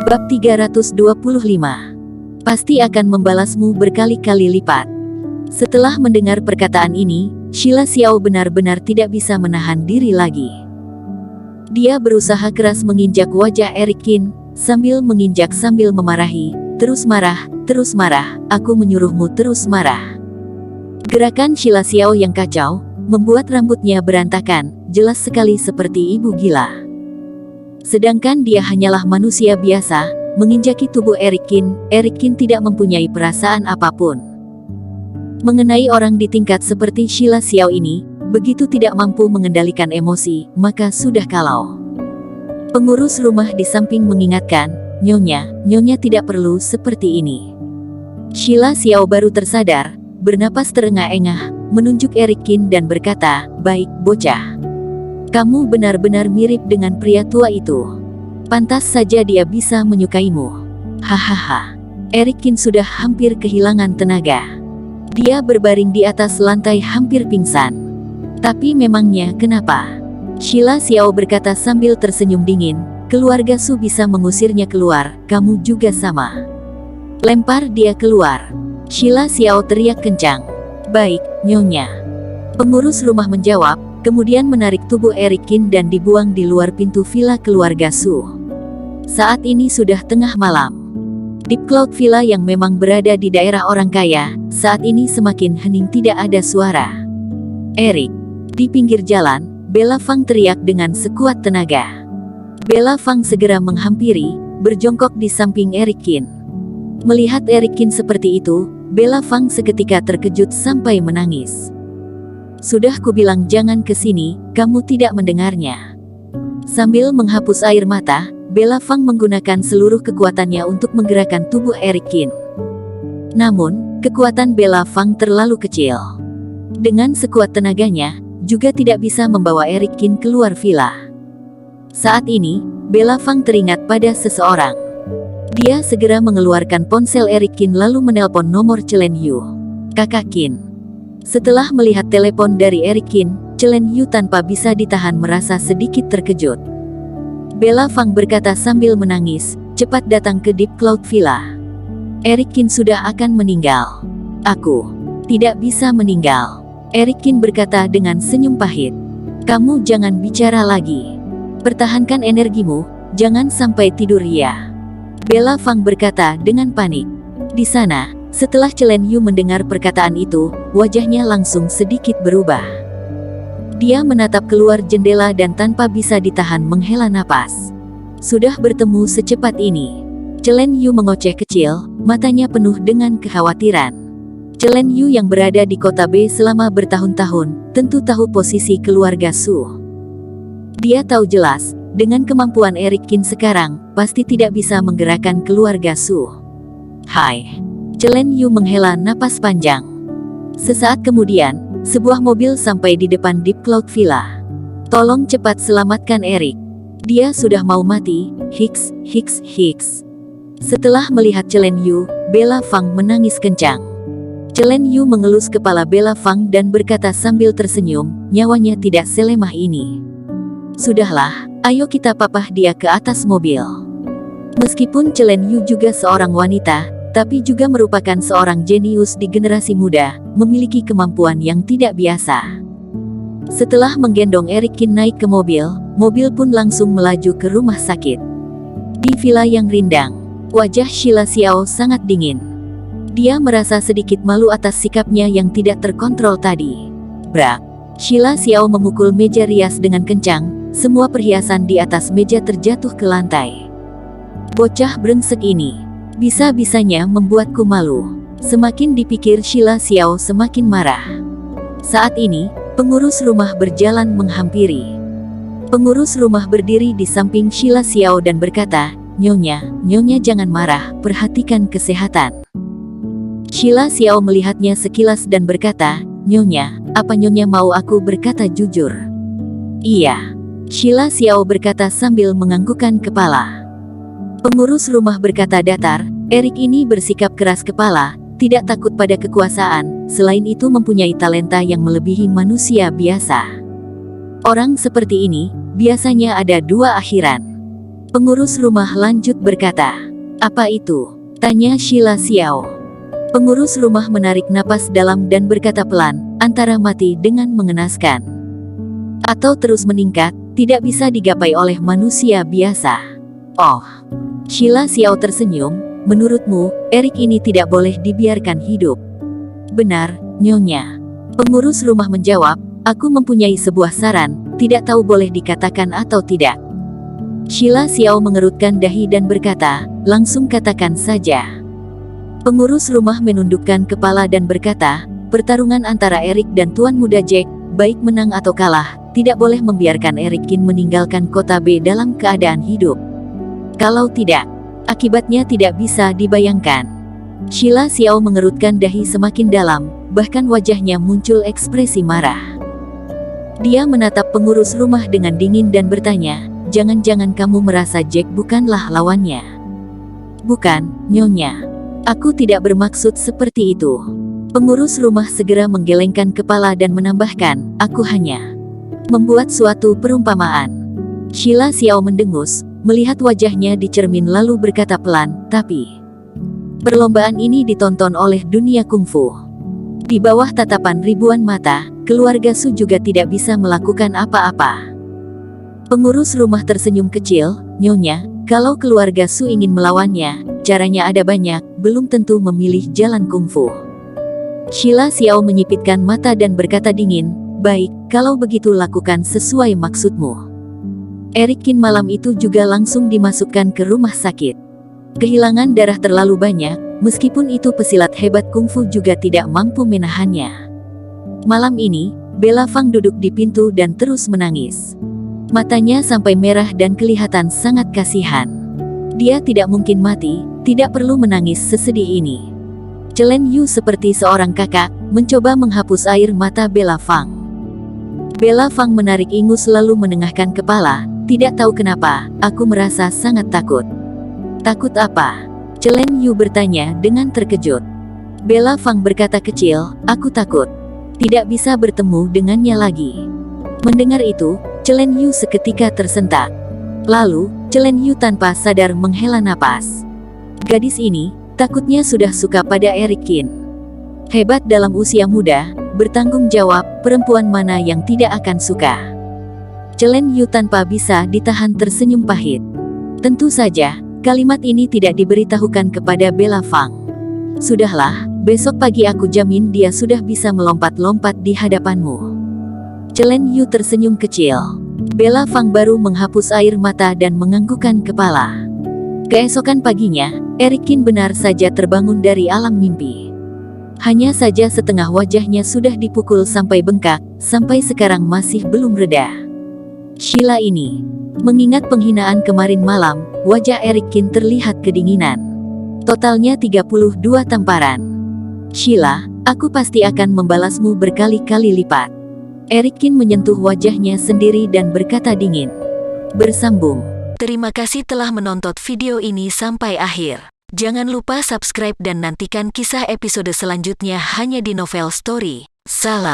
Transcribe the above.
Bab 325. Pasti akan membalasmu berkali-kali lipat. Setelah mendengar perkataan ini, Sheila Xiao benar-benar tidak bisa menahan diri lagi. Dia berusaha keras menginjak wajah Eric Qin, sambil menginjak sambil memarahi, terus marah, aku menyuruhmu terus marah. Gerakan Sheila Xiao yang kacau, membuat rambutnya berantakan, jelas sekali seperti ibu gila. Sedangkan dia hanyalah manusia biasa, menginjaki tubuh Eric Qin tidak mempunyai perasaan apapun. Mengenai orang di tingkat seperti Sheila Xiao ini, begitu tidak mampu mengendalikan emosi, maka sudah kalau. Pengurus rumah di samping mengingatkan, Nyonya tidak perlu seperti ini. Sheila Xiao baru tersadar, bernapas terengah-engah, menunjuk Eric Qin dan berkata, "Baik, bocah. Kamu benar-benar mirip dengan pria tua itu. Pantas saja dia bisa menyukaimu." Hahaha. Eric Qin sudah hampir kehilangan tenaga. Dia berbaring di atas lantai hampir pingsan. Tapi memangnya kenapa? Sheila Xiao berkata sambil tersenyum dingin, "Keluarga Su bisa mengusirnya keluar, kamu juga sama. Lempar dia keluar." Sheila Xiao teriak kencang. "Baik, Nyonya." Pengurus rumah menjawab, kemudian menarik tubuh Eric Qin dan dibuang di luar pintu villa keluarga Su. Saat ini sudah tengah malam. Deep Cloud Villa yang memang berada di daerah orang kaya, saat ini semakin hening, tidak ada suara. "Eric!" Di pinggir jalan, Bella Fang teriak dengan sekuat tenaga. Bella Fang segera menghampiri, berjongkok di samping Eric Qin. Melihat Eric Qin seperti itu, Bella Fang seketika terkejut sampai menangis. "Sudah kubilang jangan kesini, kamu tidak mendengarnya." Sambil menghapus air mata, Bella Fang menggunakan seluruh kekuatannya untuk menggerakkan tubuh Eric Qin. Namun, kekuatan Bella Fang terlalu kecil. Dengan sekuat tenaganya, juga tidak bisa membawa Eric Qin keluar villa. Saat ini, Bella Fang teringat pada seseorang. Dia segera mengeluarkan ponsel Eric Qin lalu menelpon nomor Chen Yu. "Kakak Qin." Setelah melihat telepon dari Eric Qin, Chen Yu tanpa bisa ditahan merasa sedikit terkejut. Bella Fang berkata sambil menangis, "Cepat datang ke Deep Cloud Villa. Eric Qin sudah akan meninggal." "Aku tidak bisa meninggal," Eric Qin berkata dengan senyum pahit. "Kamu jangan bicara lagi. Pertahankan energimu, jangan sampai tidur ya." Bella Fang berkata dengan panik. Di sana, setelah Chen Yu mendengar perkataan itu, wajahnya langsung sedikit berubah. Dia menatap keluar jendela dan tanpa bisa ditahan menghela napas. Sudah bertemu secepat ini. Chen Yu mengoceh kecil, matanya penuh dengan kekhawatiran. Chen Yu yang berada di kota B selama bertahun-tahun, tentu tahu posisi keluarga Su. Dia tahu jelas, dengan kemampuan Eric Qin sekarang, pasti tidak bisa menggerakkan keluarga Su. "Hai." Chen Yu menghela napas panjang. Sesaat kemudian, sebuah mobil sampai di depan Deep Cloud Villa. "Tolong cepat selamatkan Eric. Dia sudah mau mati." Hiks. Setelah melihat Chen Yu, Bella Fang menangis kencang. Chen Yu mengelus kepala Bella Fang dan berkata sambil tersenyum, "Nyawanya tidak selemah ini. Sudahlah, ayo kita papah dia ke atas mobil." Meskipun Chen Yu juga seorang wanita, tapi juga merupakan seorang jenius di generasi muda, memiliki kemampuan yang tidak biasa. Setelah menggendong Eric Qin naik ke mobil, mobil pun langsung melaju ke rumah sakit. Di villa yang rindang, wajah Sheila Xiao sangat dingin. Dia merasa sedikit malu atas sikapnya yang tidak terkontrol tadi. Brak! Sheila Xiao memukul meja rias dengan kencang, semua perhiasan di atas meja terjatuh ke lantai. "Bocah brengsek ini bisa-bisanya membuatku malu." Semakin dipikir Sheila Xiao semakin marah. Saat ini, pengurus rumah berjalan menghampiri. Pengurus rumah berdiri di samping Sheila Xiao dan berkata, Nyonya jangan marah, perhatikan kesehatan." Sheila Xiao melihatnya sekilas dan berkata, "Nyonya, apa Nyonya mau aku berkata jujur?" "Iya." Sheila Xiao berkata sambil menganggukkan kepala. Pengurus rumah berkata datar, "Eric ini bersikap keras kepala, tidak takut pada kekuasaan, selain itu mempunyai talenta yang melebihi manusia biasa. Orang seperti ini, biasanya ada dua akhiran." Pengurus rumah lanjut berkata. Apa itu? Tanya Sheila Xiao. Pengurus rumah menarik napas dalam dan berkata pelan, antara mati dengan mengenaskan. Atau terus meningkat, tidak bisa digapai oleh manusia biasa. Oh. Sheila Xiao tersenyum, menurutmu, Erik ini tidak boleh dibiarkan hidup? Benar, Nyonya. Pengurus rumah menjawab, aku mempunyai sebuah saran, tidak tahu boleh dikatakan atau tidak. Sheila Xiao mengerutkan dahi dan berkata, langsung katakan saja. Pengurus rumah menundukkan kepala dan berkata, pertarungan antara Erik dan Tuan Muda Jack, baik menang atau kalah, tidak boleh membiarkan Erik Kin meninggalkan kota B dalam keadaan hidup. Kalau tidak, akibatnya tidak bisa dibayangkan. Sheila Xiao mengerutkan dahi semakin dalam, bahkan wajahnya muncul ekspresi marah. Dia menatap pengurus rumah dengan dingin dan bertanya, jangan-jangan kamu merasa Jack bukanlah lawannya? Bukan, Nyonya. Aku tidak bermaksud seperti itu. Pengurus rumah segera menggelengkan kepala dan menambahkan, aku hanya membuat suatu perumpamaan. Sheila Xiao mendengus, melihat wajahnya di cermin lalu berkata pelan, tapi perlombaan ini ditonton oleh dunia kungfu. Di bawah tatapan ribuan mata, keluarga Su juga tidak bisa melakukan apa-apa. Pengurus rumah tersenyum kecil, Nyonya, kalau keluarga Su ingin melawannya, caranya ada banyak, belum tentu memilih jalan kungfu. Sheila Xiao menyipitkan mata dan berkata dingin, baik, kalau begitu lakukan sesuai maksudmu. Erik Kin malam itu juga langsung dimasukkan ke rumah sakit. Kehilangan darah terlalu banyak, meskipun itu pesilat hebat kungfu juga tidak mampu menahannya. Malam ini, Bella Fang duduk di pintu dan terus menangis. Matanya sampai merah dan kelihatan sangat kasihan. Dia tidak mungkin mati, tidak perlu menangis sesedih ini. Chen Yu seperti seorang kakak, mencoba menghapus air mata Bella Fang. Bella Fang menarik ingus lalu menengahkan kepala, tidak tahu kenapa, aku merasa sangat takut. Takut apa? Chen Yu bertanya dengan terkejut. Bella Fang berkata kecil, aku takut tidak bisa bertemu dengannya lagi. Mendengar itu, Chen Yu seketika tersentak. Lalu, Chen Yu tanpa sadar menghela napas. Gadis ini, takutnya sudah suka pada Erik Kin. Hebat dalam usia muda, bertanggung jawab, perempuan mana yang tidak akan suka. Chen Yu tanpa bisa ditahan tersenyum pahit. Tentu saja, kalimat ini tidak diberitahukan kepada Bella Fang. Sudahlah, besok pagi aku jamin dia sudah bisa melompat-lompat di hadapanmu. Chen Yu tersenyum kecil. Bella Fang baru menghapus air mata dan menganggukkan kepala. Keesokan paginya, Erik Kin benar saja terbangun dari alam mimpi. Hanya saja setengah wajahnya sudah dipukul sampai bengkak, sampai sekarang masih belum reda. Sheila ini, mengingat penghinaan kemarin malam, wajah Erik Kin terlihat kedinginan. Totalnya 32 tamparan. Sheila, aku pasti akan membalasmu berkali-kali lipat. Erik Kin menyentuh wajahnya sendiri dan berkata dingin. Bersambung. Terima kasih telah menonton video ini sampai akhir. Jangan lupa subscribe dan nantikan kisah episode selanjutnya hanya di Novel Story. Salam.